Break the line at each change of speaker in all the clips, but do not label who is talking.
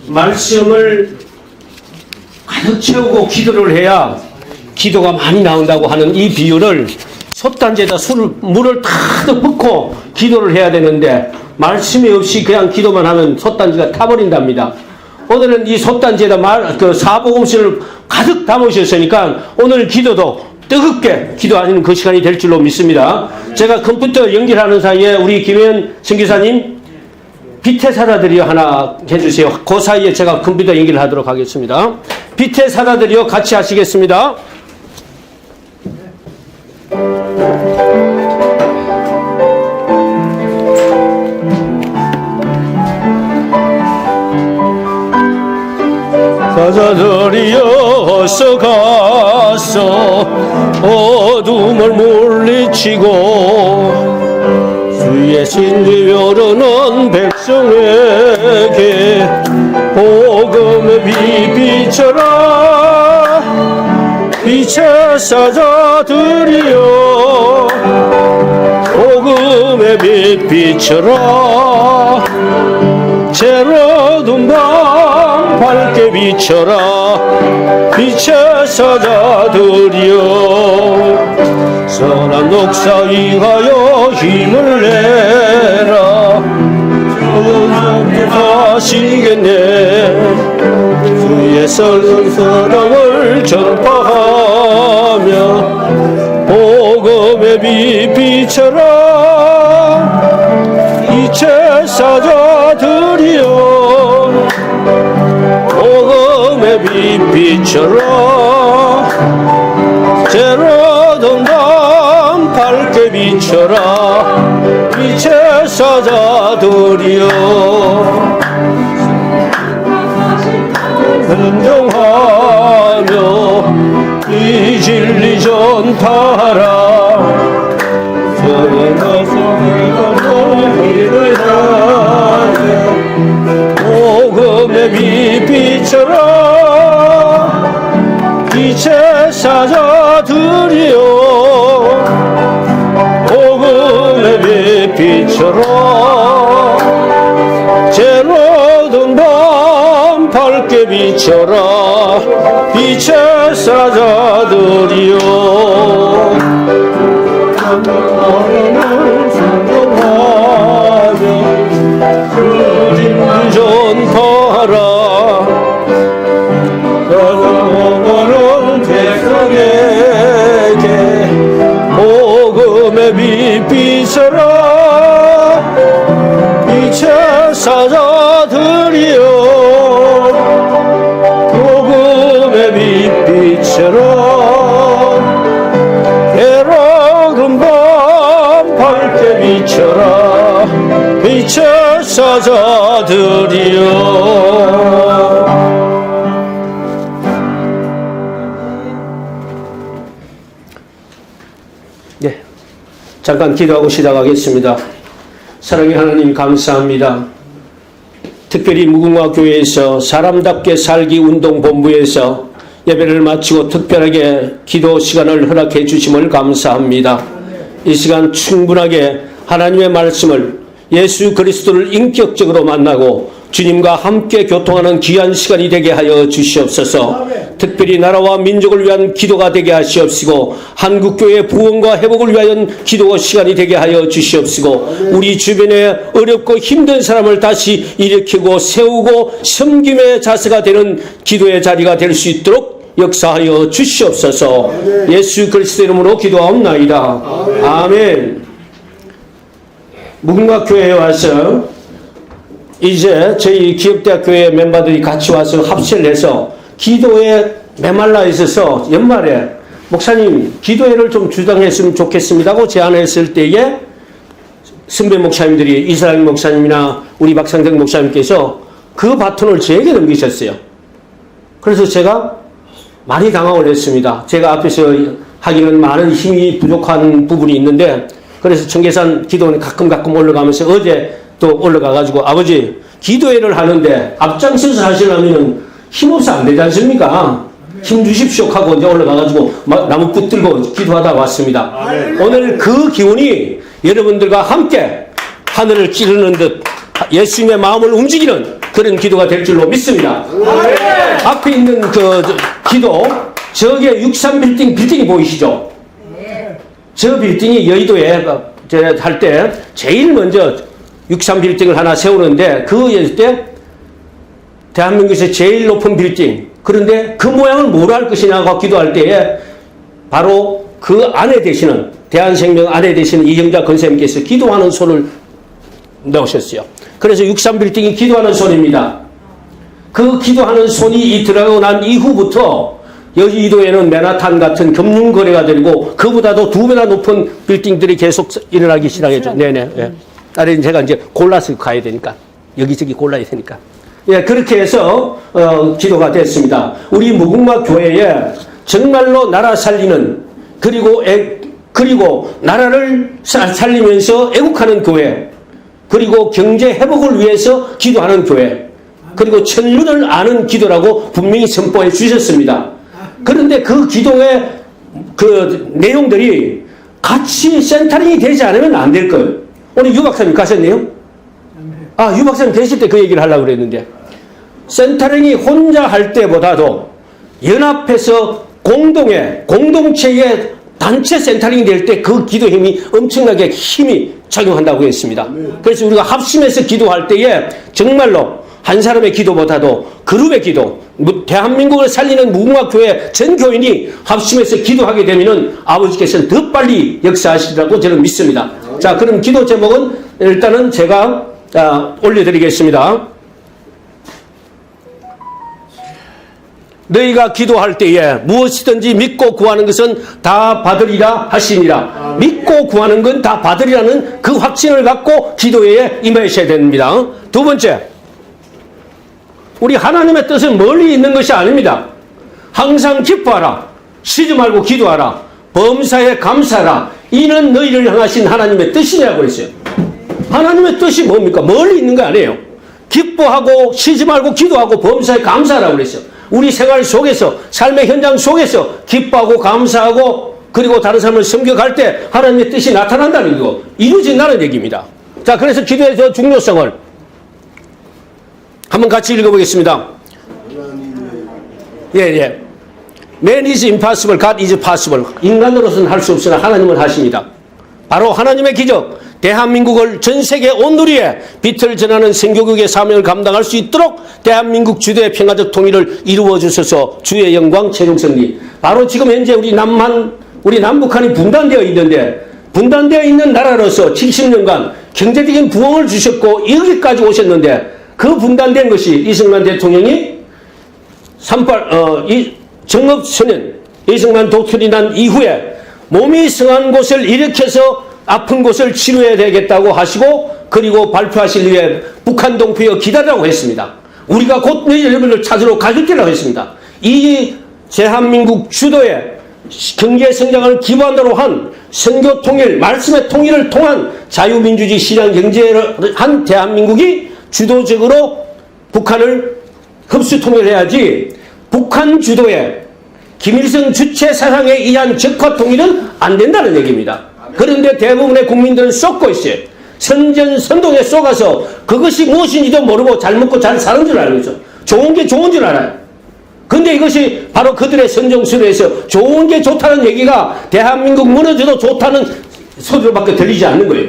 말씀을 가득 채우고 기도를 해야 기도가 많이 나온다고 하는 이 비유를 솥단지에다 물을 가득 붓고 기도를 해야 되는데 말씀이 없이 그냥 기도만 하면 솥단지가 타버린답니다. 오늘은 이 솥단지에다 사복음서를 가득 담으셨으니까 오늘 기도도 뜨겁게 기도하는 그 시간이 될 줄로 믿습니다. 제가 컴퓨터 연결하는 사이에 우리 김현 선교사님 빛의 사다들이요 하나 해주세요. 그 사이에 제가 컴퓨터 연결을 하도록 하겠습니다. 빛의 사다들이요 같이 하시겠습니다. 사자들이여 어서 가서 어둠을 물리치고 주의 신비 벼르는 백성에게 복음의 빛 비춰라. 빛의 사자들이여 복음의 빛 비춰라. 새로운 밤 밝게 비춰라. 빛의 사자들이여 선한 녹사 위하여 힘을 내라. 하시겠네. 주의 사랑을 전파하며 복음의 빛 비춰라. 빛의 사자들이여 복음의 빛 비춰라. 새로운 밤 밝게 비춰라. 빛의 사자들이여 순종하며 이 진리 전파하라. 복음의 빛 비춰라. 빛의 사자들이여 복음의 빛 비춰라. 새로운 밤 밝게 비춰라. 빛의 사자들이여 전파하라. 가져오는 백성에게 복음의 빛 비춰라. 빛의 사자들이여 복음의 빛 비춰라. 해로운 밤 밝게 비춰라. 빛의 사자들이여. 네, 잠깐 기도하고 시작하겠습니다. 사랑의 하나님 감사합니다. 특별히 무궁화 교회에서 사람답게 살기 운동본부에서 예배를 마치고 특별하게 기도 시간을 허락해 주심을 감사합니다. 이 시간 충분하게 하나님의 말씀을 예수 그리스도를 인격적으로 만나고 주님과 함께 교통하는 귀한 시간이 되게 하여 주시옵소서. 특별히 나라와 민족을 위한 기도가 되게 하시옵시고 한국교회 부흥과 회복을 위한 기도 시간이 되게 하여 주시옵시고 우리 주변에 어렵고 힘든 사람을 다시 일으키고 세우고 섬김의 자세가 되는 기도의 자리가 될 수 있도록 역사하여 주시옵소서. 예수 그리스도 이름으로 기도하옵나이다. 아멘. 무궁화 교회에 와서 이제 저희 기업대학교회 멤버들이 같이 와서 합세를 해서 기도에 메말라 있어서 연말에 목사님 기도회를 좀 주장했으면 좋겠습니다고 제안했을 때에 선배 목사님들이 이사람 목사님이나 우리 박상택 목사님께서 그 바톤을 저에게 넘기셨어요. 그래서 제가 많이 당황을 했습니다. 제가 앞에서 하기는 많은 힘이 부족한 부분이 있는데 그래서 청계산 기도원에 가끔 올라가면서 어제 또 올라가가지고 아버지 기도회를 하는데 앞장서서 하시려면 힘없어 안 되지 않습니까? 힘 주십시오 하고 이제 올라가가지고 나무 붙들고 기도하다 왔습니다. 오늘 그 기운이 여러분들과 함께 하늘을 찌르는 듯 예수님의 마음을 움직이는 그 그런 기도가 될 줄로 믿습니다. 앞에 있는 그 기도, 저게 63빌딩 빌딩이 보이시죠? 저 빌딩이 여의도에 할 때 제일 먼저 63빌딩을 하나 세우는데 그 때 대한민국에서 제일 높은 빌딩, 그런데 그 모양을 뭐로 할 것이냐고 기도할 때에 바로 그 안에 되시는 대한생명 안에 되시는 이정자 권사님께서 기도하는 손을 넣으셨어요. 그래서 63빌딩이 기도하는 손입니다. 그 기도하는 손이 들어가고 난 이후부터 여의도에는 맨하탄 같은 금융거래가 되고 그보다도 2배나 높은 빌딩들이 계속 일어나기 시작했죠. 네네. 예. 아래 제가 이제 골라서 가야 되니까 여기저기 골라야 되니까. 예, 그렇게 해서 기도가 됐습니다. 우리 무궁화 교회에 정말로 나라 살리는 그리고 나라를 살리면서 애국하는 교회, 그리고 경제 회복을 위해서 기도하는 교회, 그리고 천륜을 아는 기도라고 분명히 선포해 주셨습니다. 그런데 그 기도의 그 내용들이 같이 센터링이 되지 않으면 안 될 거예요. 오늘 유 박사님 가셨네요? 아, 유 박사님 계실 때 그 얘기를 하려고 그랬는데, 센터링이 혼자 할 때보다도 연합해서 공동체의 단체 센터링이 될 때 그 기도 힘이 엄청나게 힘이 작용한다고 했습니다. 그래서 우리가 합심해서 기도할 때에 정말로 한 사람의 기도보다도 그룹의 기도, 대한민국을 살리는 무궁화교회 전 교인이 합심해서 기도하게 되면은 아버지께서는 더 빨리 역사하시리라고 저는 믿습니다. 자, 그럼 기도 제목은 일단은 제가 올려드리겠습니다. 너희가 기도할 때에 무엇이든지 믿고 구하는 것은 다 받으리라 하시니라. 믿고 구하는 건 다 받으리라는 그 확신을 갖고 기도에 임하셔야 됩니다. 두 번째, 우리 하나님의 뜻은 멀리 있는 것이 아닙니다. 항상 기뻐하라. 쉬지 말고 기도하라. 범사에 감사하라. 이는 너희를 향하신 하나님의 뜻이냐고 그랬어요. 하나님의 뜻이 뭡니까? 멀리 있는 거 아니에요. 기뻐하고 쉬지 말고 기도하고 범사에 감사하라고 그랬어요. 우리 생활 속에서, 삶의 현장 속에서 기뻐하고 감사하고 그리고 다른 사람을 섬겨갈 때 하나님의 뜻이 나타난다는 거, 이루어진다는 얘기입니다. 자, 그래서 기도의 저 중요성을 한번 같이 읽어보겠습니다. 예. Man is impossible, God is possible. 인간으로서는 할 수 없으나 하나님은 하십니다. 바로 하나님의 기적, 대한민국을 전 세계 온누리에 빛을 전하는 선교국의 사명을 감당할 수 있도록 대한민국 주도의 평화적 통일을 이루어 주셔서 주의 영광 최종 승리. 바로 지금 현재 우리 남북한이 분단되어 있는데, 분단되어 있는 나라로서 70년간 경제적인 부흥을 주셨고 여기까지 오셨는데, 그 분단된 것이 이승만 대통령이 정업소년 이승만 독출이 난 이후에 몸이 성한 곳을 일으켜서 아픈 곳을 치료해야 되겠다고 하시고, 그리고 발표하실 위해 북한 동포여 기다리라고 했습니다. 우리가 곧 여러분을 찾으러 가줄 때라고 했습니다. 이 대한민국 주도의 경제 성장을 기반으로 한 선교 통일, 말씀의 통일을 통한 자유민주주의 시장 경제를 한 대한민국이 주도적으로 북한을 흡수 통일해야지, 북한 주도의 김일성 주체 사상에 의한 적화 통일은 안 된다는 얘기입니다. 그런데 대부분의 국민들은 쏟고 있어요. 선전선동에 쏘가서 그것이 무엇인지도 모르고 잘 먹고 잘 사는 줄 알고 있어. 좋은 게 좋은 줄 알아요. 근데 이것이 바로 그들의 선정수로에서 좋은 게 좋다는 얘기가 대한민국 무너져도 좋다는 소리로밖에 들리지 않는 거예요.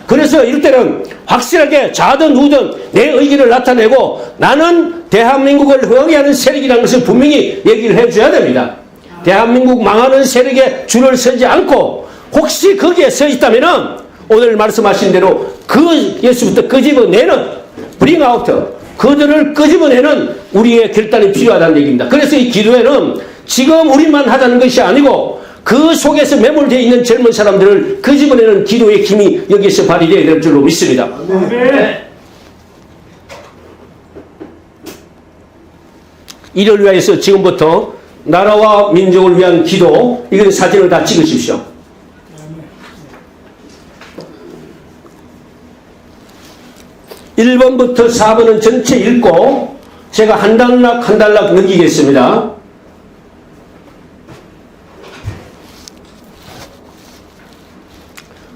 그래서 이럴 때는 확실하게 좌든 우든 내 의견을 나타내고 나는 대한민국을 흥하게 하는 세력이라는 것을 분명히 얘기를 해줘야 됩니다. 대한민국 망하는 세력에 줄을 서지 않고 혹시 거기에 서 있다면 오늘 말씀하신 대로 그 예수부터 끄집어내는 bring out, 그들을 끄집어내는 우리의 결단이 필요하다는 얘기입니다. 그래서 이 기도회는 지금 우리만 하자는 것이 아니고 그 속에서 매몰되어 있는 젊은 사람들을 끄집어내는 기도의 힘이 여기에서 발휘되어야 될 줄로 믿습니다. 네. 이를 위해서 지금부터 나라와 민족을 위한 기도, 이건 사진을 다 찍으십시오. (1번부터) (4번은) 전체 읽고 제가 한 단락 한 단락 넘기겠습니다.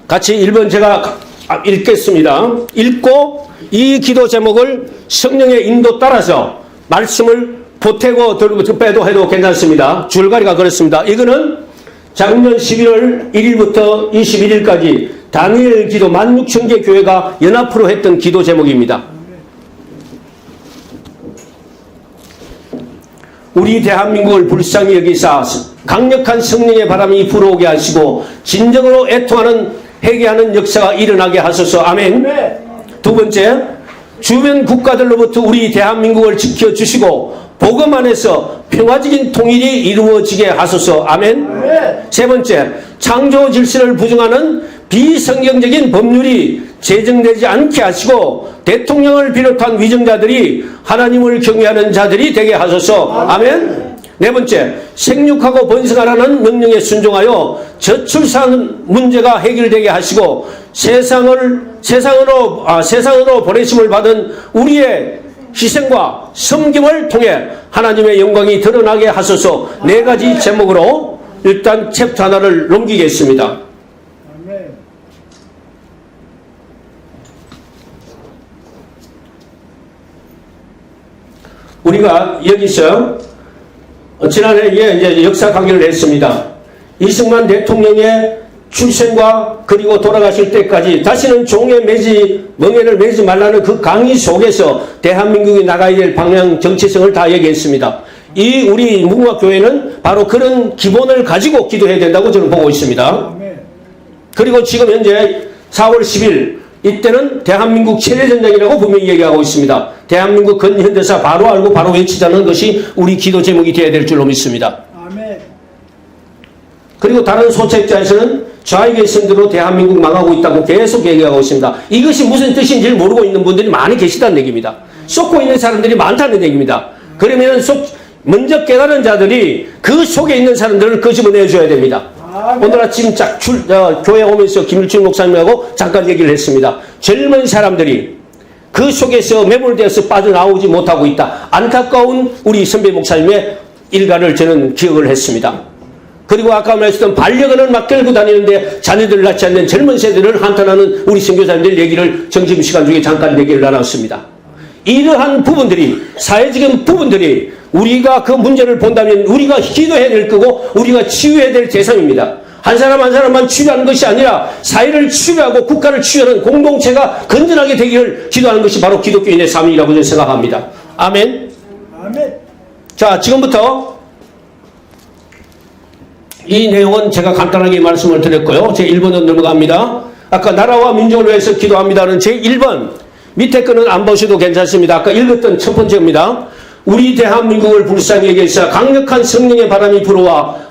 같이 1번 제가 읽겠습니다. 읽고 이 기도 제목을 성령의 인도 따라서 말씀을 보태고 빼도 해도 괜찮습니다. 줄거리가 그렇습니다. 이거는 작년 11월 1일부터 21일까지 다니엘 기도 16,000개 교회가 연합으로 했던 기도 제목입니다. 우리 대한민국을 불쌍히 여기사 강력한 성령의 바람이 불어오게 하시고 진정으로 애통하는 회개하는 역사가 일어나게 하소서. 아멘. 두 번째, 주변 국가들로부터 우리 대한민국을 지켜주시고 복음 안에서 평화적인 통일이 이루어지게 하소서. 아멘. 세 번째, 창조 질서를 부정하는 비성경적인 법률이 제정되지 않게 하시고 대통령을 비롯한 위정자들이 하나님을 경외하는 자들이 되게 하소서. 아멘. 네 번째, 생육하고 번성하라는 명령에 순종하여 저출산 문제가 해결되게 하시고 세상으로 보내심을 받은 우리의 희생과 섬김을 통해 하나님의 영광이 드러나게 하소서. 네 가지 제목으로 일단 챕터 하나를 넘기겠습니다. 우리가 여기서 지난해에 이제 역사 강의를 했습니다. 이승만 대통령의 출생과 그리고 돌아가실 때까지 다시는 멍에를 매지 말라는 그 강의 속에서 대한민국이 나가야 될 방향 정체성을 다 얘기했습니다. 우리 무궁화교회는 바로 그런 기본을 가지고 기도해야 된다고 저는 보고 있습니다. 그리고 지금 현재 4월 10일 이때는 대한민국 세례전쟁이라고 분명히 얘기하고 있습니다. 대한민국 근현대사 바로 알고 바로 외치자는 것이 우리 기도 제목이 되어야 될 줄로 믿습니다. 아멘. 그리고 다른 소책자에서는 좌익의 선대로 대한민국 망하고 있다고 계속 얘기하고 있습니다. 이것이 무슨 뜻인지 모르고 있는 분들이 많이 계시다는 얘기입니다. 쏟고 있는 사람들이 많다는 얘기입니다. 그러면 먼저 깨달은 자들이 그 속에 있는 사람들을 끄집어내줘야 됩니다. 오늘 아침 교회 오면서 김일중 목사님하고 잠깐 얘기를 했습니다. 젊은 사람들이 그 속에서 매몰되어서 빠져나오지 못하고 있다. 안타까운 우리 선배 목사님의 일가를 저는 기억을 했습니다. 그리고 아까 말했던 반려견을 막 끌고 다니는데 자녀들을 낳지 않는 젊은 세대를 한탄하는 우리 선교사님들 얘기를 점심시간 중에 잠깐 얘기를 나눴습니다. 이러한 부분들이, 사회적인 부분들이 우리가 그 문제를 본다면 우리가 기도해야 될 거고 우리가 치유해야 될 대상입니다. 한 사람 한 사람만 치유하는 것이 아니라 사회를 치유하고 국가를 치유하는 공동체가 건전하게 되기를 기도하는 것이 바로 기독교인의 삶이라고 저는 생각합니다. 아멘. 아멘. 자, 지금부터 이 내용은 제가 간단하게 말씀을 드렸고요. 제 1번으로 넘어갑니다. 아까 나라와 민족을 위해서 기도합니다는 제 1번 밑에 거는 안 보셔도 괜찮습니다. 아까 읽었던 첫 번째입니다. 우리 대한민국을 불쌍히 여기사 강력한 성령의 바람이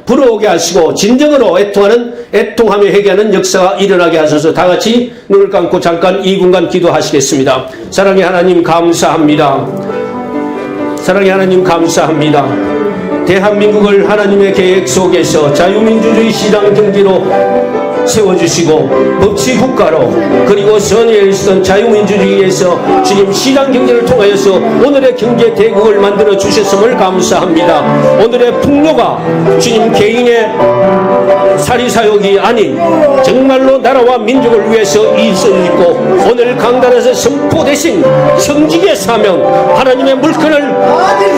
불어오게 하시고 진정으로 애통하며 회개하는 역사가 일어나게 하셔서 다 같이 눈을 감고 잠깐 2분간 기도하시겠습니다. 사랑의 하나님 감사합니다. 사랑의 하나님 감사합니다. 대한민국을 하나님의 계획 속에서 자유민주주의 시장 경제로 세워주시고 법치국가로 그리고 선의에 있었던 자유민주주의에서 주님 시장 경제를 통하여서 오늘의 경제 대국을 만들어 주셨음을 감사합니다. 오늘의 풍요가 주님 개인의 사리사욕이 아닌 정말로 나라와 민족을 위해서 있고 오늘 강단에서 선포되신 형직의 사명 하나님의 물건을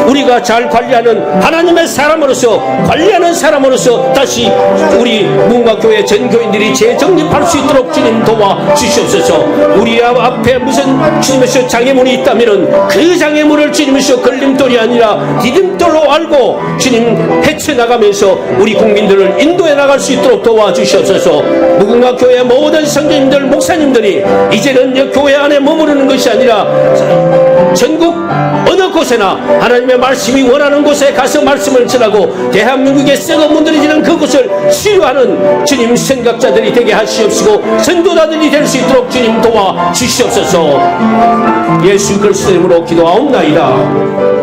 우리가 잘 관리하는 하나님의 사람으로서 관리하는 사람으로서 다시 우리 무궁화교회 전교인들이 재정립할 수 있도록 주님 도와주시옵소서. 우리 앞에 무슨 주님께서 장애물이 있다면 그 장애물을 주님께서 걸림돌이 아니라 디딤돌로 알고 주님 헤쳐나가면서 우리 국민들을 인도해 나갈 수 있도록 도와주시옵소서. 무궁화교회 모든 성도님들 목사님들이 이제는 교회 안에 머무르는 것이 아니라 전국 어느 곳에나 하나님의 말씀이 원하는 곳에 가서 말씀을 전하고 대한민국의 썩어 문드러지는 그곳을 치유하는 주님 생각자들이 되게 하시옵시고 전도자들이 될 수 있도록 주님 도와주시옵소서. 예수 그리스도의 이름으로 기도하옵나이다.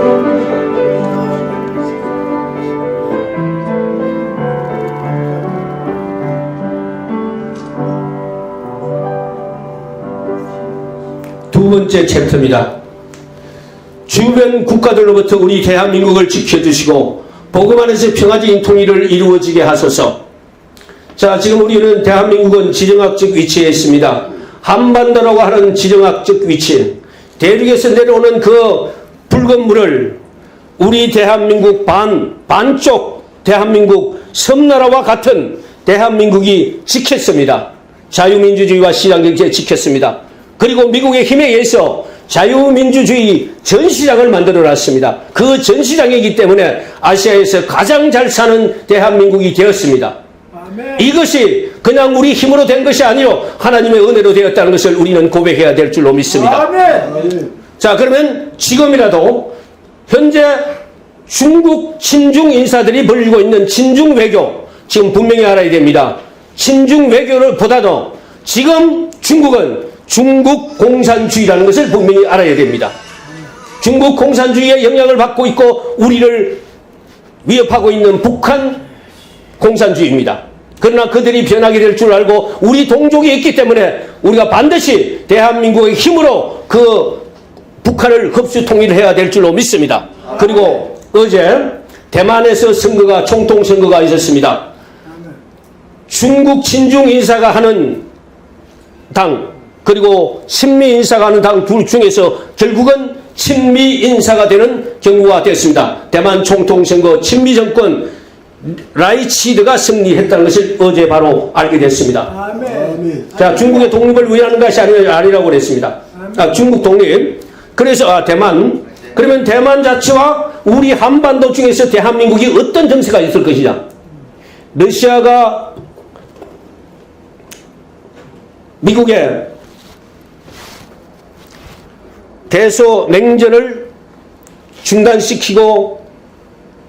두 번째 챕터입니다. 주변 국가들로부터 우리 대한민국을 지켜주시고 복음 안에서 평화적인 통일을 이루어지게 하소서. 자, 지금 우리는 대한민국은 지정학적 위치에 있습니다. 한반도라고 하는 지정학적 위치. 대륙에서 내려오는 그 붉은 물을 우리 대한민국 반쪽 대한민국 섬나라와 같은 대한민국이 지켰습니다. 자유민주주의와 시장경제 지켰습니다. 그리고 미국의 힘에 의해서 자유민주주의 전시장을 만들어 놨습니다. 그 전시장이기 때문에 아시아에서 가장 잘 사는 대한민국이 되었습니다. 아멘. 이것이 그냥 우리 힘으로 된 것이 아니요 하나님의 은혜로 되었다는 것을 우리는 고백해야 될 줄로 믿습니다. 아멘. 자, 그러면 지금이라도 현재 중국 친중 인사들이 벌이고 있는 친중 외교, 지금 분명히 알아야 됩니다. 친중 외교를 보다도 지금 중국은 중국 공산주의라는 것을 분명히 알아야 됩니다. 중국 공산주의의 영향을 받고 있고 우리를 위협하고 있는 북한 공산주의입니다. 그러나 그들이 변하게 될 줄 알고 우리 동족이 있기 때문에 우리가 반드시 대한민국의 힘으로 그 북한을 흡수 통일해야 될 줄로 믿습니다. 그리고 어제 대만에서 선거가 총통 선거가 있었습니다. 중국 친중 인사가 하는 당 그리고 친미 인사가 하는 당 둘 중에서 결국은 친미 인사가 되는 경우가 됐습니다. 대만 총통 선거 친미 정권 라이치드가 승리했다는 것을 어제 바로 알게 됐습니다. 아멘. 자, 중국의 독립을 위하는 것이 아니라고 그랬습니다. 중국 독립. 그래서 대만. 그러면 대만 자체와 우리 한반도 중에서 대한민국이 어떤 정세가 있을 것이냐. 러시아가 미국의 대소 냉전을 중단시키고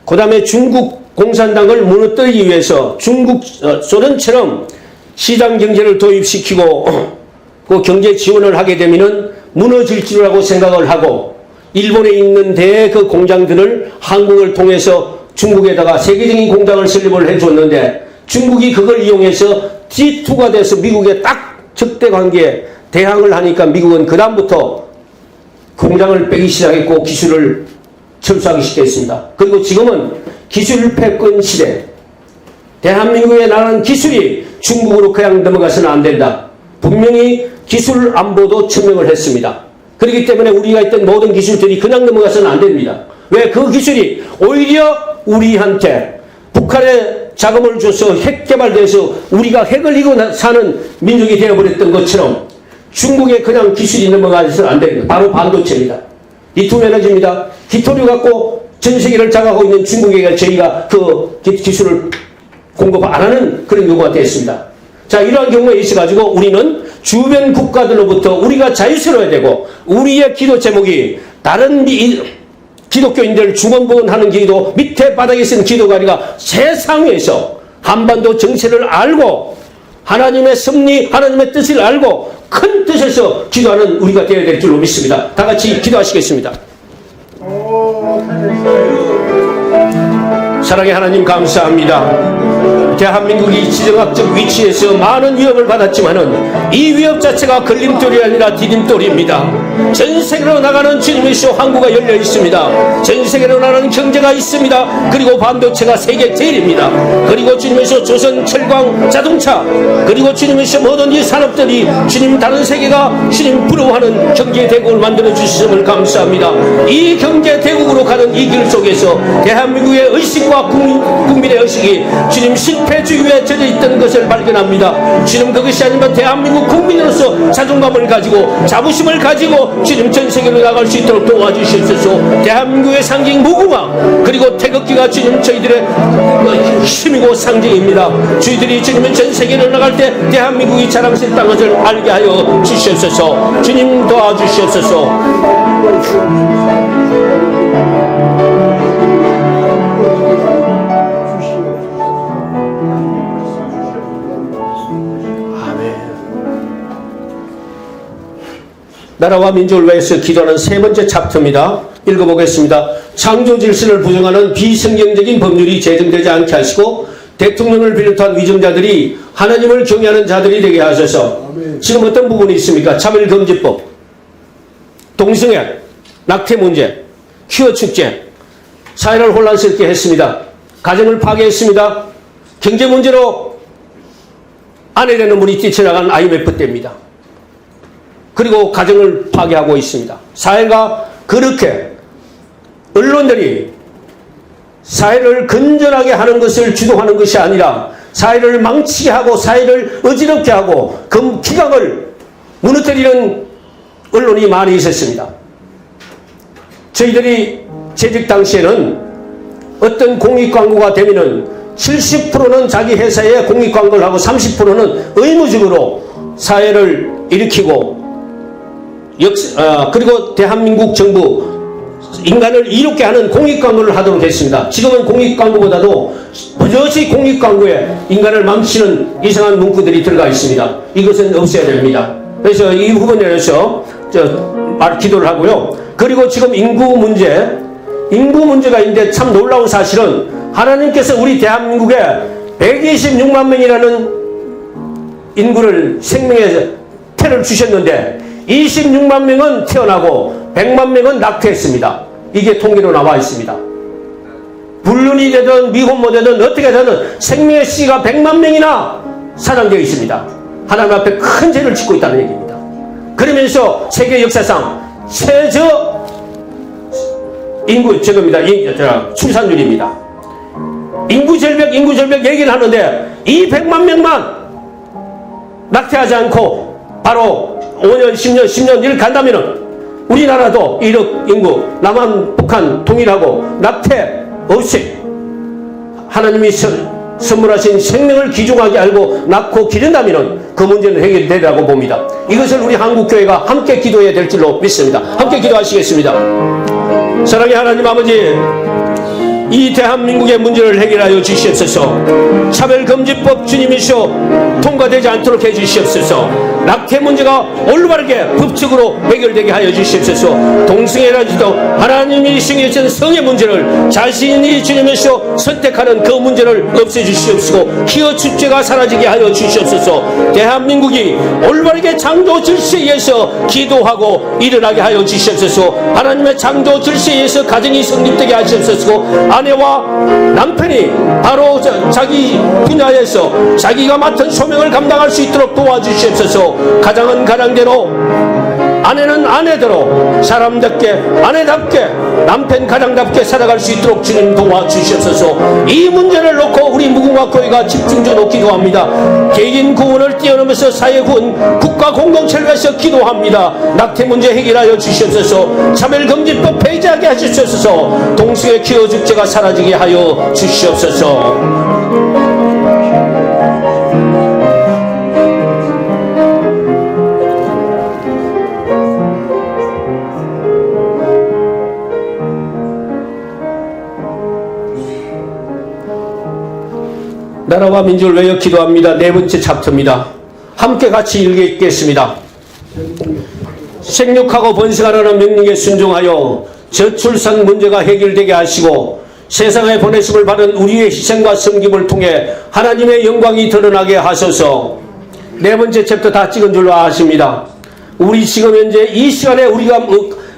그 다음에 중국 공산당을 무너뜨리기 위해서 중국 소련처럼 시장 경제를 도입시키고 그 경제 지원을 하게 되면은 무너질 줄이라고 생각을 하고 일본에 있는 그 공장들을 한국을 통해서 중국에다가 세계적인 공장을 설립을 해줬는데 중국이 그걸 이용해서 G2가 돼서 미국에 딱 적대관계에 대항을 하니까 미국은 그 다음부터 공장을 빼기 시작했고 기술을 철수하기 시작했습니다. 그리고 지금은 기술 패권 시대. 대한민국에 나가는 기술이 중국으로 그냥 넘어가서는 안 된다. 분명히 기술 안보도 천명을 했습니다. 그렇기 때문에 우리가 있던 모든 기술들이 그냥 넘어가서는 안 됩니다. 왜? 그 기술이 오히려 우리한테 북한에 자금을 줘서 핵 개발돼서 우리가 핵을 이고 사는 민족이 되어버렸던 것처럼 중국에 그냥 기술이 넘어가서는 안 됩니다. 바로 반도체입니다. 리튬 에너지입니다. 기토류 갖고 전 세계를 장악하고 있는 중국에게 저희가 그 기술을 공급 안 하는 그런 경우가 됐습니다. 자, 이러한 경우에 있어가지고 우리는 주변 국가들로부터 우리가 자유스러워야 되고 우리의 기도 제목이 다른 기독교인들 중원부원하는 기도 밑에 바닥에 쓰는 기도가 아니라 세상에서 한반도 정세를 알고 하나님의 섭리, 하나님의 뜻을 알고 큰 뜻에서 기도하는 우리가 되어야 될 줄로 믿습니다. 다 같이 기도하시겠습니다. 사랑의 하나님 감사합니다. 대한민국이 지정학적 위치에서 많은 위협을 받았지만은 이 위협 자체가 걸림돌이 아니라 디딤돌입니다. 전 세계로 나가는 주님의 수 항구가 열려 있습니다. 전 세계로 나가는 경제가 있습니다. 그리고 반도체가 세계 제일입니다. 그리고 주님의 수 조선, 철강, 자동차 그리고 주님의 수 모든 이 산업들이 주님 다른 세계가 주님 부러워하는 경제 대국을 만들어 주셨음을 감사합니다. 이 경제 대국으로 가는 이 길 속에서 대한민국의 의식과 국민의 의식이 주님 실패주의에 젖어 있던 것을 발견합니다. 주님 그것이 아니면 대한민국 국민으로서 자존감을 가지고 자부심을 가지고 주님 전 세계로 나갈 수 있도록 도와주시옵소서. 대한민국의 상징 무궁화 그리고 태극기가 주님 저희들의 힘이고 상징입니다. 저희들이 주님은 전 세계로 나갈 때 대한민국이 자랑스럽다는 것을 알게 하여 주시옵소서. 주님 도와주시옵소서. 나라와 민족을 위해서 기도하는 세 번째 챕터입니다. 읽어보겠습니다. 창조 질서를 부정하는 비성경적인 법률이 제정되지 않게 하시고 대통령을 비롯한 위정자들이 하나님을 경외하는 자들이 되게 하셔서 지금 어떤 부분이 있습니까? 차별금지법, 동성애, 낙태 문제, 퀴어 축제, 사회를 혼란스럽게 했습니다. 가정을 파괴했습니다. 경제 문제로 아내라는 분이 뛰쳐나간 IMF 때입니다. 그리고 가정을 파괴하고 있습니다. 사회가 그렇게 언론들이 사회를 건전하게 하는 것을 주도하는 것이 아니라 사회를 망치게 하고 사회를 어지럽게 하고 기강을 무너뜨리는 언론이 많이 있었습니다. 저희들이 재직 당시에는 어떤 공익광고가 되면은 70%는 자기 회사에 공익광고를 하고 30%는 의무적으로 사회를 일으키고 그리고 대한민국 정부 인간을 이롭게 하는 공익광고를 하도록 했습니다. 지금은 공익광고보다도 버젓이 공익광고에 인간을 망치는 이상한 문구들이 들어가 있습니다. 이것은 없애야 됩니다. 그래서 이 부분에 대해서 기도를 하고요. 그리고 지금 인구 문제가 있는데 참 놀라운 사실은 하나님께서 우리 대한민국에 126만 명이라는 인구를 생명의 태를 주셨는데 26만 명은 태어나고 100만 명은 낙태했습니다. 이게 통계로 나와 있습니다. 불륜이 되든 미혼모되든 어떻게 되든 생명의 씨가 100만 명이나 사장되어 있습니다. 하나님 앞에 큰 죄를 짓고 있다는 얘기입니다. 그러면서 세계 역사상 최저 출산율입니다. 인구절벽 얘기를 하는데 이 100만 명만 낙태하지 않고 바로 5년, 10년 이렇게 간다면은 우리나라도 1억 인구, 남한, 북한 동일하고 낙태 없이 하나님이 선물하신 생명을 귀중하게 알고 낳고 기른다면은 그 문제는 해결되리라고 봅니다. 이것을 우리 한국교회가 함께 기도해야 될 줄로 믿습니다. 함께 기도하시겠습니다. 사랑의 하나님 아버지, 이 대한민국의 문제를 해결하여 주시옵소서. 차별금지법 주님이시여 통과되지 않도록 해주시옵소서. 낙태 문제가 올바르게 법적으로 해결되게 하여 주시옵소서. 동성애라지도 하나님이 신경하신 성의 문제를 자신이 주님이시여 선택하는 그 문제를 없애주시옵소서. 기어 축제가 사라지게 하여 주시옵소서. 대한민국이 올바르게 창조 질서에 의해서 기도하고 일어나게 하여 주시옵소서. 하나님의 창조 질서에 의해서 가정이 성립되게 하시옵소서. 아내와 남편이 바로 자기 분야에서 자기가 맡은 소명을 감당할 수 있도록 도와주시옵소서. 가장은 가장대로, 아내는 아내대로 사람답게 아내답게 남편 가장답게 살아갈 수 있도록 주님 도와주시옵소서. 이 문제를 놓고 우리 무궁화교회가 집중적으로 기도합니다. 개인 구원을 뛰어넘어서 사회 구원, 국가 공동체를 위해서 기도합니다. 낙태 문제 해결하여 주시옵소서. 차별금지법 폐지하게 하시옵소서. 동성애 기여축제가 사라지게 하여 주시옵소서. 나라와 민족을 위하여 기도합니다. 네 번째 챕터입니다. 함께 같이 읽겠습니다. 생육하고 번성하라는 명령에 순종하여 저출산 문제가 해결되게 하시고 세상에 보내심을 받은 우리의 희생과 섬김을 통해 하나님의 영광이 드러나게 하소서. 네 번째 챕터 다 찍은 줄로 아십니다. 우리 지금 현재 이 시간에 우리가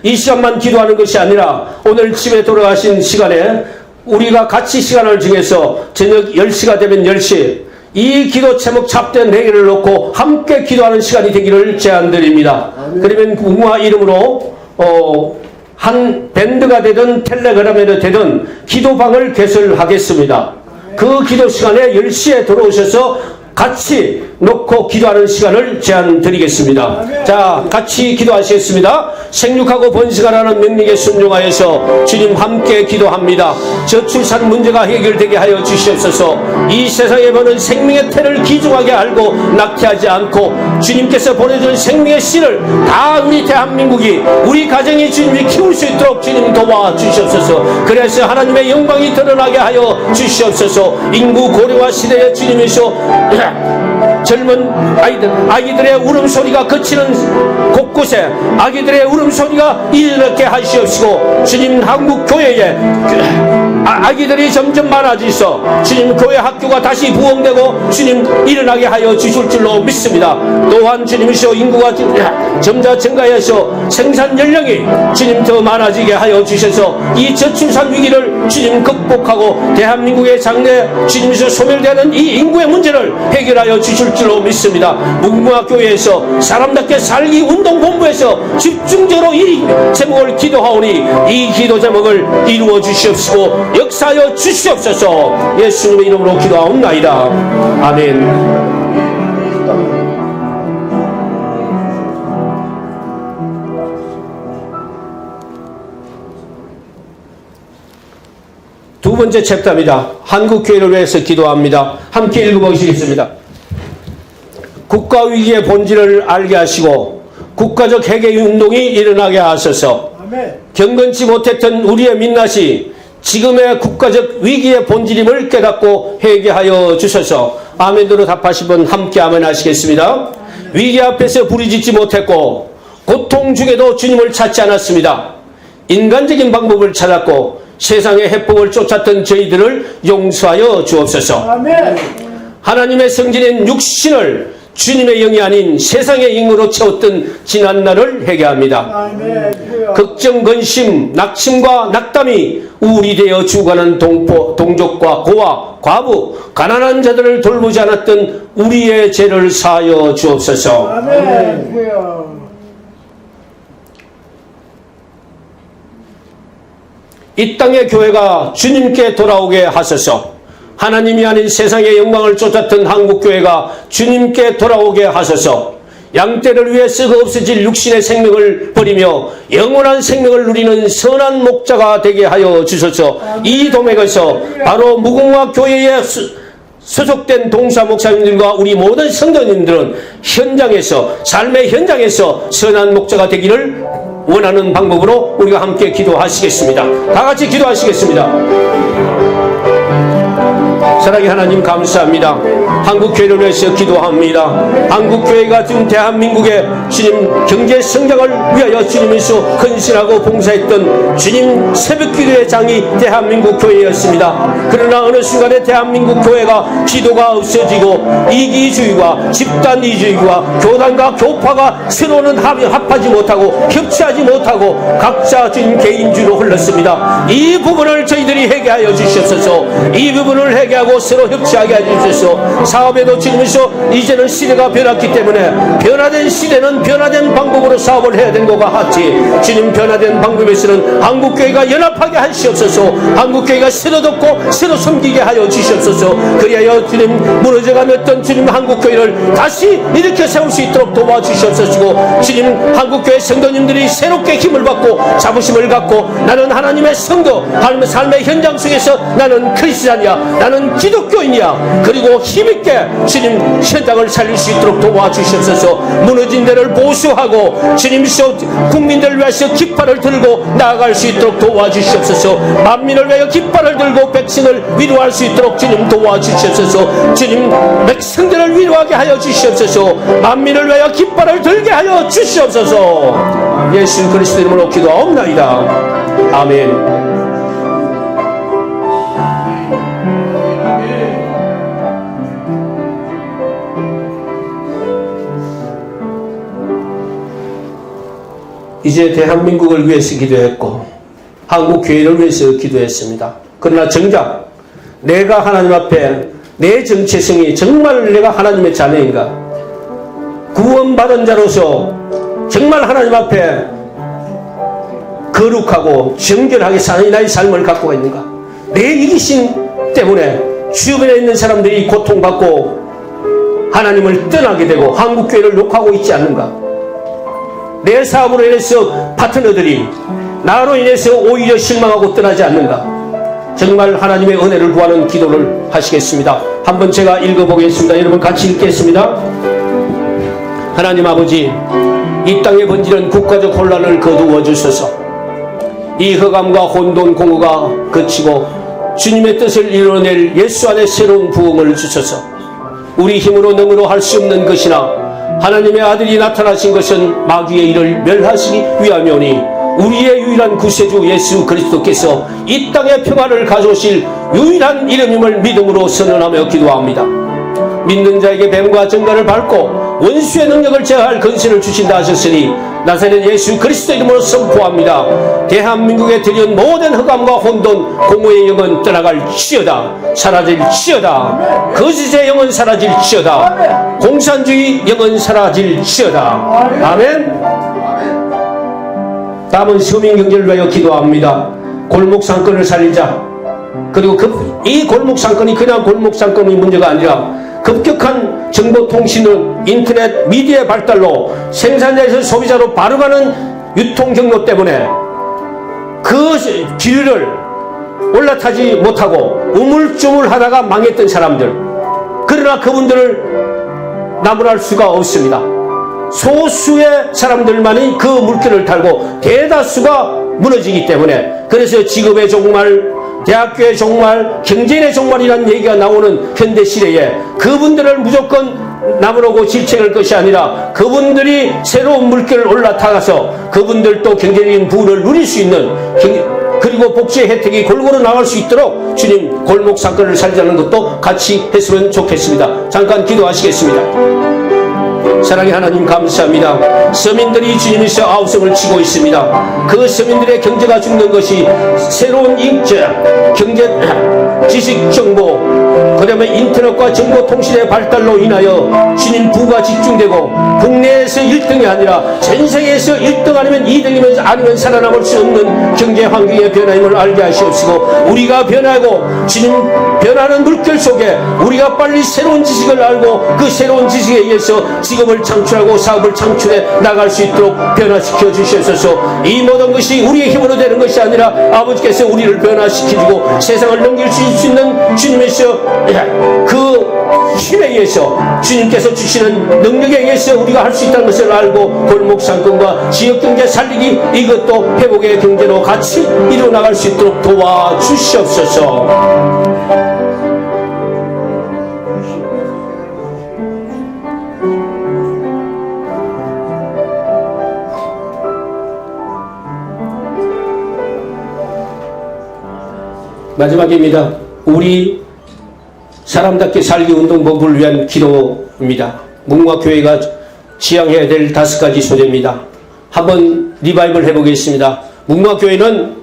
이 시간만 기도하는 것이 아니라 오늘 집에 돌아가신 시간에 우리가 같이 시간을 정해서 저녁 10시가 되면 10시 이 기도 제목 찹된 내기를 놓고 함께 기도하는 시간이 되기를 제안드립니다. 그러면 무궁화 이름으로 한 밴드가 되든 텔레그램에 되든 기도방을 개설하겠습니다. 그 기도 시간에 10시에 들어오셔서 같이 놓고 기도하는 시간을 제안드리겠습니다. 자, 같이 기도하시겠습니다. 생육하고 번식하라는 명령에 순종하여서 주님 함께 기도합니다. 저출산 문제가 해결되게 하여 주시옵소서. 이 세상에 보는 생명의 태를 귀중하게 알고 낙태하지 않고 주님께서 보내준 생명의 씨를 다 우리 대한민국이 우리 가정이 주님이 키울 수 있도록 주님 도와주시옵소서. 그래서 하나님의 영광이 드러나게 하여 주시옵소서. 인구 고령화 시대에 주님이시오 젊은 아기들의 울음소리가 그치는 곳곳에 아기들의 울음소리가 일어나게 하시옵시고 주님 한국교회에 아기들이 점점 많아지서 주님 교회 학교가 다시 부흥되고 주님 일어나게 하여 주실 줄로 믿습니다. 또한 주님이시여 인구가 점차 증가해서 생산 연령이 주님 더 많아지게 하여 주셔서 이 저출산 위기를 주님 극복하고 대한민국의 장래 주님이시여 소멸되는 이 인구의 문제를 해결하여 주실 줄로 믿습니다. 무궁화교회에서 사람답게 살기 운동본부에서 집중적으로 이 제목을 기도하오니 이 기도 제목을 이루어 주시옵시고 역사하여 주시옵소서. 예수님의 이름으로 기도하옵나이다. 아멘. 두 번째 챕터입니다. 한국교회를 위해서 기도합니다. 함께 읽어보시겠습니다. 국가위기의 본질을 알게 하시고 국가적 회개운동이 일어나게 하소서. 경건치 못했던 우리의 민낯이 지금의 국가적 위기의 본질임을 깨닫고 회개하여 주셔서. 아멘으로 답하신 분 함께 아멘 하시겠습니다. 위기 앞에서 부르짖지 못했고 고통 중에도 주님을 찾지 않았습니다. 인간적인 방법을 찾았고 세상의 해법을 쫓았던 저희들을 용서하여 주옵소서. 아멘. 하나님의 성질인 육신을 주님의 영이 아닌 세상의 영으로 채웠던 지난날을 회개합니다. 아멘. 걱정, 근심, 낙심과 낙담이 우울이 되어 죽어가는 동족과 고아, 과부, 가난한 자들을 돌보지 않았던 우리의 죄를 사하여 주옵소서. 아멘. 이 땅의 교회가 주님께 돌아오게 하소서. 하나님이 아닌 세상의 영광을 쫓았던 한국교회가 주님께 돌아오게 하소서. 양떼를 위해 썩어 없어질 육신의 생명을 버리며 영원한 생명을 누리는 선한 목자가 되게 하여 주소서. 이 도맥에서 바로 무궁화교회에 소속된 동사 목사님들과 우리 모든 성도님들은 현장에서, 삶의 현장에서 선한 목자가 되기를 원하는 방법으로 우리가 함께 기도하시겠습니다. 다 같이 기도하시겠습니다. 사랑의 하나님 감사합니다. 한국교회를 위해서 기도합니다. 한국교회가 지금 대한민국의 주님 경제 성장을 위하여 주님께서 헌신하고 봉사했던 주님 새벽기도의 장이 대한민국 교회였습니다. 그러나 어느 순간에 대한민국 교회가 기도가 없어지고 이기주의와 집단이주의와 교단과 교파가 서로는 합하지 못하고 협치하지 못하고 각자 주님 개인주의로 흘렀습니다. 이 부분을 저희들이 회개하여 주시옵소서. 이 부분을 회개하고 서로 협치하게 해주셔서 사업에도 주님께서 이제는 시대가 변했기 때문에 변화된 시대는 변화된 방법으로 사업을 해야 되는 것과 같이 주님 변화된 방법에서는 한국교회가 연합하게 하시옵소서. 한국교회가 서로 돕고 서로 섬기게 하여 주시옵소서. 그리하여 주님 무너져가는 어떤 주님 한국교회를 다시 일으켜 세울 수 있도록 도와주시옵소서. 주님 한국교회 성도님들이 새롭게 힘을 받고 자부심을 갖고 나는 하나님의 성도, 하나님의 삶의 현장 속에서 나는 크리스찬이야, 나는 기독교인이야, 그리고 힘있게 주님 현장을 살릴 수 있도록 도와주시옵소서. 무너진 데를 보수하고 주님이시여 국민들을 위해서 깃발을 들고 나아갈 수 있도록 도와주시옵소서. 만민을 위하여 깃발을 들고 백성을 위로할 수 있도록 주님 도와주시옵소서. 주님 백성들을 위로하게 하여 주시옵소서. 만민을 위하여 깃발을 들게 하여 주시옵소서. 예수 그리스도 이름으로 기도하옵나이다. 아멘. 이제 대한민국을 위해서 기도했고 한국교회를 위해서 기도했습니다. 그러나 정작 내가 하나님 앞에 내 정체성이 정말 내가 하나님의 자녀인가, 구원받은 자로서 정말 하나님 앞에 거룩하고 정결하게 사는 나의 삶을 갖고 있는가, 내 이기심 때문에 주변에 있는 사람들이 고통받고 하나님을 떠나게 되고 한국교회를 욕하고 있지 않는가, 내 사업으로 인해서 파트너들이 나로 인해서 오히려 실망하고 떠나지 않는가. 정말 하나님의 은혜를 구하는 기도를 하시겠습니다. 한번 제가 읽어보겠습니다. 여러분 같이 읽겠습니다. 하나님 아버지, 이 땅의 번지는 국가적 혼란을 거두어 주소서. 이 흑암과 혼돈 공허가 그치고 주님의 뜻을 이뤄낼 예수 안에 새로운 부흥을 주소서. 우리 힘으로 능으로 할 수 없는 것이나 하나님의 아들이 나타나신 것은 마귀의 일을 멸하시기 위함이오니 우리의 유일한 구세주 예수 그리스도께서 이 땅에 평화를 가져오실 유일한 이름임을 믿음으로 선언하며 기도합니다. 믿는 자에게 뱀과 정갈을 밟고 원수의 능력을 제어할 근신을 주신다 하셨으니 나사렛 예수 그리스도 이름으로 선포합니다. 대한민국에 들여온 모든 흑암과 혼돈 공허의 영은 떠나갈지어다. 사라질지어다. 거짓의 영은 사라질지어다. 공산주의 영은 사라질지어다. 아멘. 다음은 서민경제를 위하여 기도합니다. 골목상권을 살리자. 그리고 이 골목상권이 그냥 골목상권의 문제가 아니라 급격한 정보통신은 인터넷 미디어의 발달로 생산자에서 소비자로 바로 가는 유통경로 때문에 그 길을 올라타지 못하고 우물쭈물하다가 망했던 사람들, 그러나 그분들을 나무랄 수가 없습니다. 소수의 사람들만이 그 물길을 타고 대다수가 무너지기 때문에, 그래서 직업의 종말, 대학교의 종말, 경제인의 종말이라는 얘기가 나오는 현대 시대에 그분들을 무조건 나무라고 질책할 것이 아니라 그분들이 새로운 물길을 올라타서 그분들도 경제적인 부를 누릴 수 있는, 그리고 복지의 혜택이 골고루 나갈 수 있도록 주님 골목상권을 살리자는 것도 같이 했으면 좋겠습니다. 잠깐 기도하시겠습니다. 사랑의 하나님 감사합니다. 서민들이 주님에서 아우성을 치고 있습니다. 그 서민들의 경제가 죽는 것이 새로운 경제, 지식 정보, 그 다음에 인터넷과 정보통신의 발달로 인하여 주님 부가 집중되고 국내에서 1등이 아니라 전 세계에서 1등 아니면 2등이면 아니면 살아남을 수 없는 경제 환경의 변화임을 알게 하시옵시고, 우리가 변하고 주님 변하는 물결 속에 우리가 빨리 새로운 지식을 알고 그 새로운 지식에 의해서 직업을 창출하고 사업을 창출해 나갈 수 있도록 변화시켜 주시옵소서. 이 모든 것이 우리의 힘으로 되는 것이 아니라 아버지께서 우리를 변화시키고 세상을 넘길 수 있는 주님께서 그 힘에 의해서, 주님께서 주시는 능력에 의해서 우리가 할 수 있다는 것을 알고 골목상권과 지역경제 살리기, 이것도 회복의 경제로 같이 이루어나갈 수 있도록 도와주시옵소서. 마지막입니다. 우리 사람답게 살기 운동본부를 위한 기도입니다. 무궁화교회가 지향해야 될 5가지 소재입니다. 한번 리바이벌 해보겠습니다. 무궁화교회는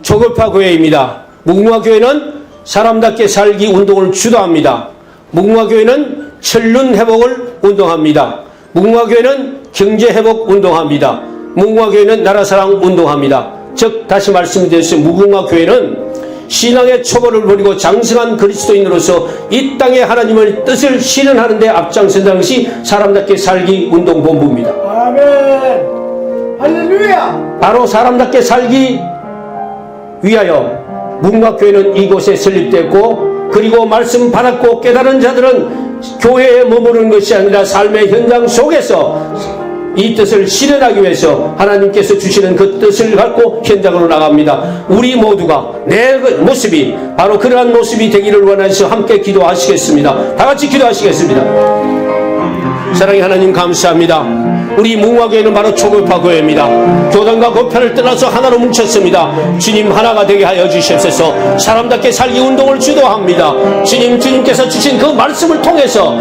초급파 교회입니다. 무궁화교회는 사람답게 살기 운동을 주도합니다. 무궁화교회는 천륜 회복을 운동합니다. 무궁화교회는 경제 회복 운동합니다. 무궁화교회는 나라사랑 운동합니다. 즉 다시 말씀드렸듯이 무궁화교회는 신앙의 초보를 버리고 장성한 그리스도인으로서 이 땅에 하나님의 뜻을 실현하는 데 앞장선다는 것이 사람답게 살기 운동본부입니다.
아멘. 할렐루야.
바로 사람답게 살기 위하여 무궁화교회는 이곳에 설립됐고, 그리고 말씀 받았고 깨달은 자들은 교회에 머무르는 것이 아니라 삶의 현장 속에서 이 뜻을 실현하기 위해서 하나님께서 주시는 그 뜻을 갖고 현장으로 나갑니다. 우리 모두가 내 모습이 바로 그러한 모습이 되기를 원하셔서 함께 기도하시겠습니다. 다 같이 기도하시겠습니다. 사랑의 하나님 감사합니다. 우리 무궁화교회는 바로 초급파 교회입니다. 교단과 교편을 떠나서 하나로 뭉쳤습니다. 주님 하나가 되게 하여 주시옵소서. 사람답게 살기 운동을 주도합니다. 주님께서 주신 그 말씀을 통해서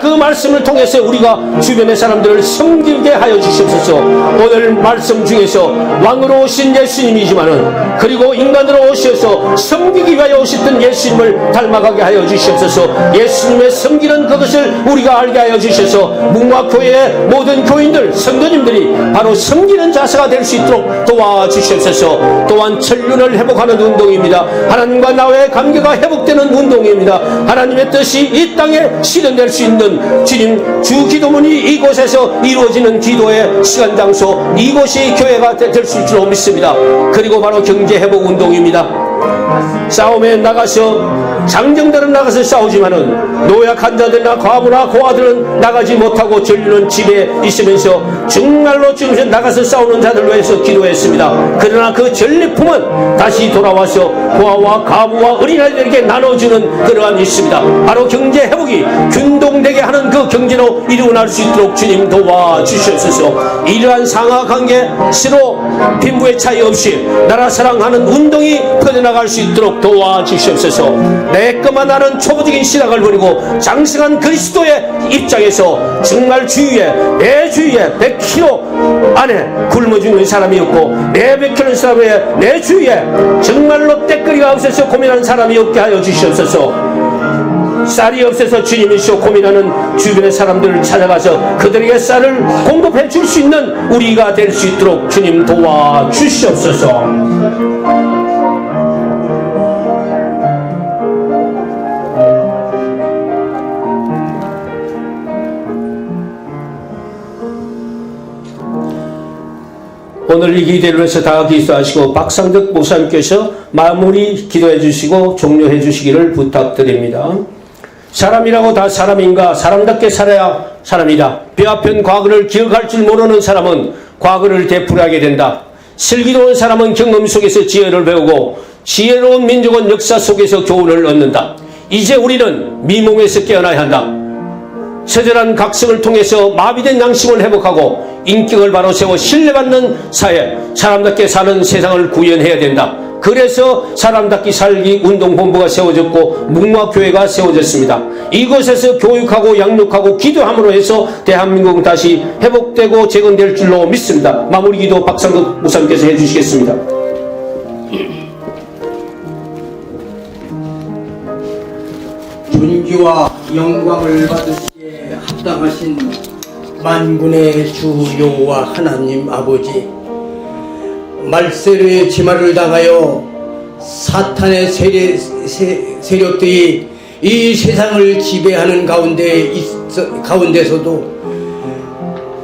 그 말씀을 통해서 우리가 주변의 사람들을 섬기게 하여 주시옵소서. 오늘 말씀 중에서 왕으로 오신 예수님이지만은 그리고 인간으로 오셔서 섬기기 위하여 오셨던 예수님을 닮아가게 하여 주시옵소서. 예수님의 섬기는 그것을 우리가 알게 하여 주셔서 무궁화교회의 모든 교인들, 성도님들이 바로 섬기는 자세가 될 수 있도록 도와주시옵소서. 또한 천륜을 회복하는 운동입니다. 하나님과 나와의 관계가 회복되는 운동입니다. 하나님의 뜻이 이 땅에 실현될 수 있는 주님 주기도문이 이곳에서 이루어지는 기도의 시간 장소, 이곳이 교회가 될 수 있도록 믿습니다. 그리고 바로 경제 회복 운동입니다. 싸움에 나가서 장정들은 나가서 싸우지만은 노약한 자들이나 과부나 고아들은 나가지 못하고 전류는 집에 있으면서 정말로 지금 나가서 싸우는 자들을 위해서 기도했습니다. 그러나 그 전리품은 다시 돌아와서 고아와 가부와 어린아이들에게 나눠주는 그러한 일입니다. 바로 경제 회복이 균동되게 하는 그 경제로 일어날 수 있도록 주님 도와주시옵소서. 이러한 상하관계 서로 빈부의 차이 없이 나라 사랑하는 운동이 퍼져나갈 수 있도록 도와주시옵소서. 내 것만 아는 초보적인 신학을 버리고 장성한 그리스도의 입장에서 정말 주위에 내 주위에 100km 안에 굶어 죽는 사람이 없고 내 100km 사람에 내 주위에 정말로 때거리가 없어서 고민하는 사람이 없게 하여 주시옵소서. 쌀이 없어서 주님이시오 고민하는 주변의 사람들을 찾아가서 그들에게 쌀을 공급해 줄 수 있는 우리가 될 수 있도록 주님 도와주시옵소서. 오늘 이 기대를 위해서 다 기도하시고 박상덕 목사님께서 마무리 기도해 주시고 종료해 주시기를 부탁드립니다. 사람이라고 다 사람인가? 사람답게 살아야 사람이다. 뼈아픈 과거를 기억할 줄 모르는 사람은 과거를 되풀이하게 된다. 슬기로운 사람은 경험 속에서 지혜를 배우고 지혜로운 민족은 역사 속에서 교훈을 얻는다. 이제 우리는 미몽에서 깨어나야 한다. 처절한 각성을 통해서 마비된 양심을 회복하고 인격을 바로 세워 신뢰받는 사회, 사람답게 사는 세상을 구현해야 된다. 그래서 사람답게 살기 운동본부가 세워졌고 묵마교회가 세워졌습니다. 이곳에서 교육하고 양육하고 기도함으로 해서 대한민국은 다시 회복되고 재건될 줄로 믿습니다. 마무리 기도 박상덕 목사님께서 해주시겠습니다.
존귀와 영광을 받으시기에 합당하신 만군의 주 여호와 하나님 아버지, 말세의 지마를 당하여 사탄의 세력들이 이 세상을 지배하는 가운데서도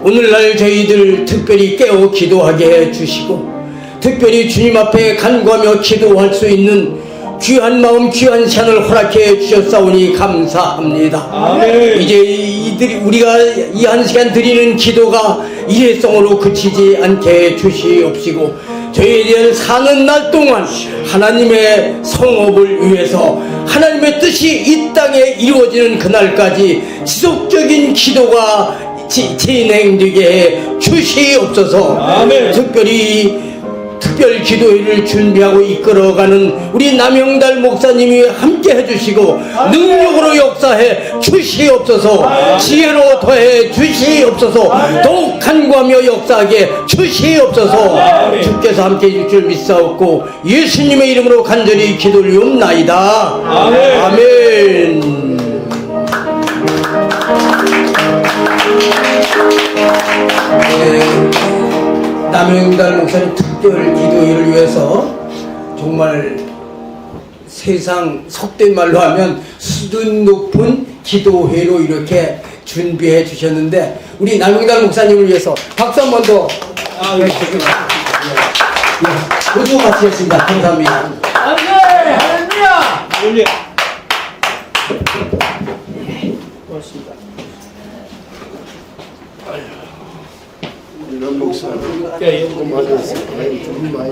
오늘날 저희들 특별히 깨어 기도하게 해주시고 특별히 주님 앞에 간구하며 기도할 수 있는 귀한 마음 귀한 시간을 허락해 주셨사오니 감사합니다. 아멘. 이제 우리가 이 한 시간 드리는 기도가 일회성으로 그치지 않게 주시옵시고 저희에 대한 사는 날 동안 하나님의 성업을 위해서 하나님의 뜻이 이 땅에 이루어지는 그날까지 지속적인 기도가 진행되게 해 주시옵소서. 아멘. 특별 기도회를 준비하고 이끌어가는 우리 남영달 목사님이 함께 해주시고 능력으로 역사해 주시옵소서. 지혜로 더해 주시옵소서. 더욱 간구하며 역사하게 주시옵소서. 주께서 함께 해줄 줄 믿사옵고 예수님의 이름으로 간절히 기도리옵나이다. 아멘. 남영달 목사님 특별 기도회를 위해서 정말 세상 속된 말로 하면 수준 높은 기도회로 이렇게 준비해 주셨는데 우리 남영달 목사님을 위해서 박수 한 번 더. 모두 마치겠습니다. 감사합니다. 안돼 할렐루야. 고맙습니다.
이런 목사, 좀 맞았어요. 좀 많이.